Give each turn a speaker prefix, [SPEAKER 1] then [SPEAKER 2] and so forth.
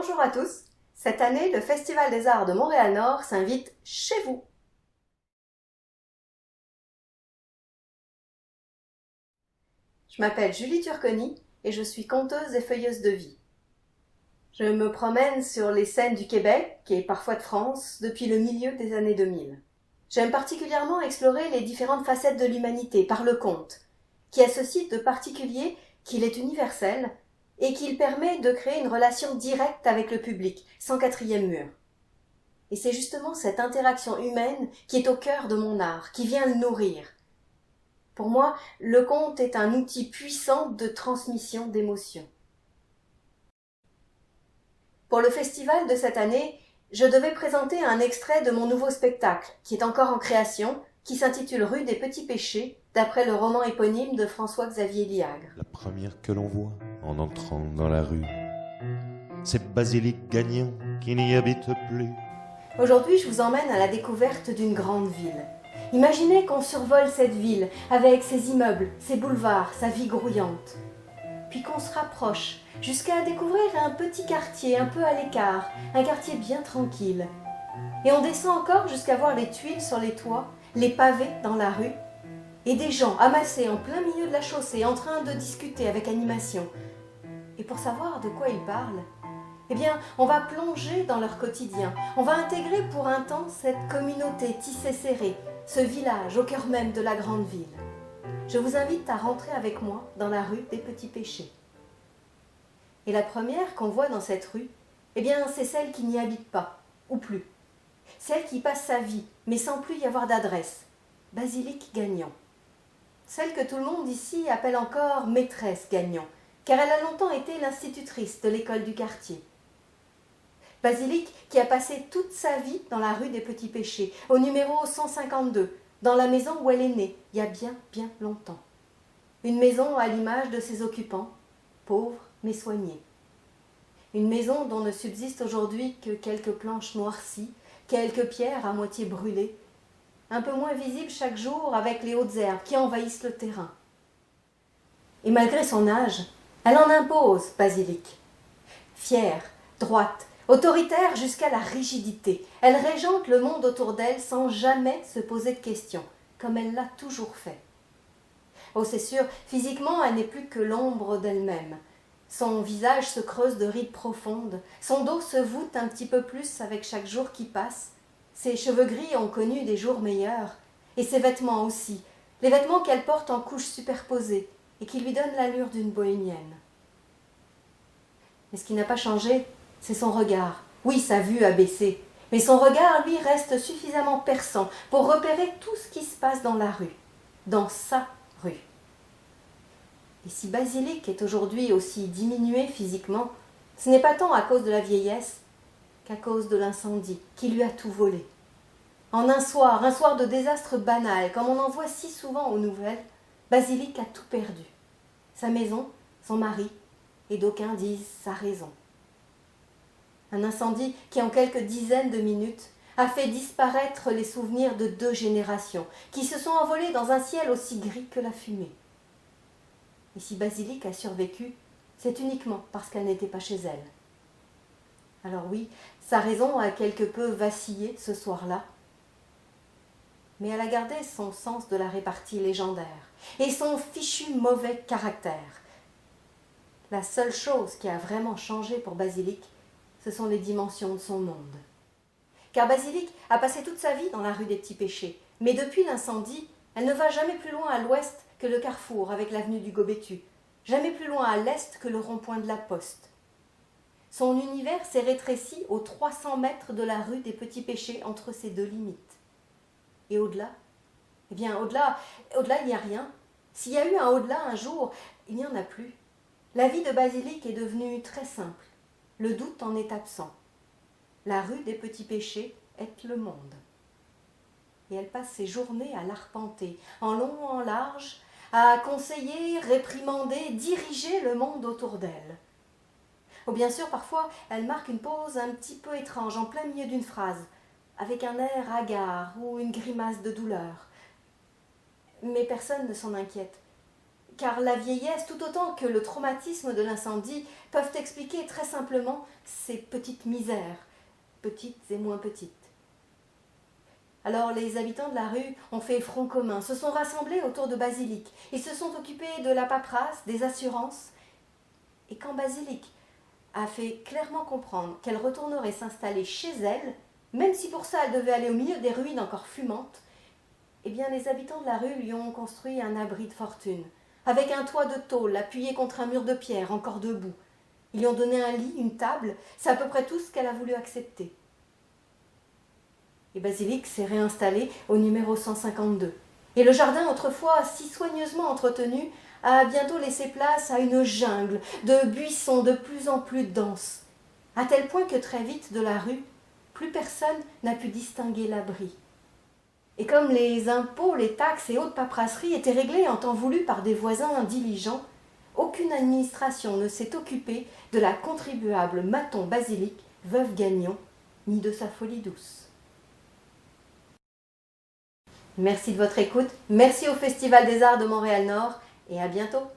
[SPEAKER 1] Bonjour à tous. Cette année, le Festival des Arts de Montréal-Nord s'invite chez vous. Je m'appelle Julie Turconi et je suis conteuse et feuilleuse de vie. Je me promène sur les scènes du Québec et parfois de France depuis le milieu des années 2000. J'aime particulièrement explorer les différentes facettes de l'humanité par le conte, qui a ceci de particulier qu'il est universel et qu'il permet de créer une relation directe avec le public, sans quatrième mur. Et c'est justement cette interaction humaine qui est au cœur de mon art, qui vient le nourrir. Pour moi, le conte est un outil puissant de transmission d'émotions. Pour le festival de cette année, je devais présenter un extrait de mon nouveau spectacle, qui est encore en création, qui s'intitule Rue des Petits Péchés, d'après le roman éponyme de François-Xavier Liagre.
[SPEAKER 2] La première que l'on voit en entrant dans la rue, c'est Basilique Gagnon qui n'y habite plus.
[SPEAKER 1] Aujourd'hui, je vous emmène à la découverte d'une grande ville. Imaginez qu'on survole cette ville avec ses immeubles, ses boulevards, sa vie grouillante. Puis qu'on se rapproche jusqu'à découvrir un petit quartier un peu à l'écart, un quartier bien tranquille. Et on descend encore jusqu'à voir les tuiles sur les toits, les pavés dans la rue, et des gens amassés en plein milieu de la chaussée en train de discuter avec animation. Et pour savoir de quoi ils parlent, eh bien, on va plonger dans leur quotidien. On va intégrer pour un temps cette communauté tissée serrée, ce village au cœur même de la grande ville. Je vous invite à rentrer avec moi dans la rue des Petits Péchés. Et la première qu'on voit dans cette rue, eh bien, c'est celle qui n'y habite pas, ou plus. Celle qui passe sa vie, mais sans plus y avoir d'adresse. Basilique Gagnon. Celle que tout le monde ici appelle encore maîtresse Gagnon, car elle a longtemps été l'institutrice de l'école du quartier. Basilique qui a passé toute sa vie dans la rue des Petits Péchés, au numéro 152, dans la maison où elle est née, il y a bien, bien longtemps. Une maison à l'image de ses occupants, pauvres mais soignés. Une maison dont ne subsistent aujourd'hui que quelques planches noircies, quelques pierres à moitié brûlées, un peu moins visibles chaque jour avec les hautes herbes qui envahissent le terrain. Et malgré son âge, elle en impose, Basilique. Fière, droite, autoritaire jusqu'à la rigidité, elle régente le monde autour d'elle sans jamais se poser de questions, comme elle l'a toujours fait. Oh, c'est sûr, physiquement, elle n'est plus que l'ombre d'elle-même. Son visage se creuse de rides profondes, son dos se voûte un petit peu plus avec chaque jour qui passe. Ses cheveux gris ont connu des jours meilleurs, et ses vêtements aussi, les vêtements qu'elle porte en couches superposées et qui lui donnent l'allure d'une bohémienne. Mais ce qui n'a pas changé, c'est son regard. Oui, sa vue a baissé, mais son regard, lui, reste suffisamment perçant pour repérer tout ce qui se passe dans la rue, dans sa rue. Et si Basilique est aujourd'hui aussi diminuée physiquement, ce n'est pas tant à cause de la vieillesse qu'à cause de l'incendie qui lui a tout volé. En un soir de désastre banal, comme on en voit si souvent aux nouvelles, Basilique a tout perdu. Sa maison, son mari, et d'aucuns disent sa raison. Un incendie qui, en quelques dizaines de minutes, a fait disparaître les souvenirs de 2 générations, qui se sont envolés dans un ciel aussi gris que la fumée. Et si Basilique a survécu, c'est uniquement parce qu'elle n'était pas chez elle. Alors oui, sa raison a quelque peu vacillé ce soir-là, mais elle a gardé son sens de la répartie légendaire et son fichu mauvais caractère. La seule chose qui a vraiment changé pour Basilique, ce sont les dimensions de son monde. Car Basilique a passé toute sa vie dans la rue des Petits Péchés, mais depuis l'incendie, elle ne va jamais plus loin à l'ouest que le carrefour avec l'avenue du Gobettu, jamais plus loin à l'est que le rond-point de la Poste. Son univers s'est rétréci aux 300 mètres de la rue des Petits Péchés entre ces 2 limites. Et au-delà, eh bien au-delà, il n'y a rien. S'il y a eu un au-delà un jour, il n'y en a plus. La vie de Basilique est devenue très simple. Le doute en est absent. La rue des Petits Péchés est le monde. Et elle passe ses journées à l'arpenter, en long ou en large, à conseiller, réprimander, diriger le monde autour d'elle. Oh, bien sûr, parfois, elle marque une pause un petit peu étrange, en plein milieu d'une phrase, avec un air hagard ou une grimace de douleur. Mais personne ne s'en inquiète. car la vieillesse, tout autant que le traumatisme de l'incendie, peuvent expliquer très simplement ces petites misères, petites et moins petites. Alors les habitants de la rue ont fait front commun, se sont rassemblés autour de Basilic. Ils se sont occupés de la paperasse, des assurances. Et quand Basilic a fait clairement comprendre qu'elle retournerait s'installer chez elle, même si pour ça elle devait aller au milieu des ruines encore fumantes, eh bien les habitants de la rue lui ont construit un abri de fortune, avec un toit de tôle appuyé contre un mur de pierre encore debout. Ils lui ont donné un lit, une table, c'est à peu près tout ce qu'elle a voulu accepter. Et Basilic s'est réinstallé au numéro 152. Et le jardin, autrefois si soigneusement entretenu, a bientôt laissé place à une jungle de buissons de plus en plus denses, à tel point que très vite de la rue, plus personne n'a pu distinguer l'abri. Et comme les impôts, les taxes et autres paperasseries étaient réglées en temps voulu par des voisins diligents, aucune administration ne s'est occupée de la contribuable Mathon Basilic, veuve Gagnon, ni de sa folie douce. Merci de votre écoute, merci au Festival des Arts de Montréal-Nord et à bientôt.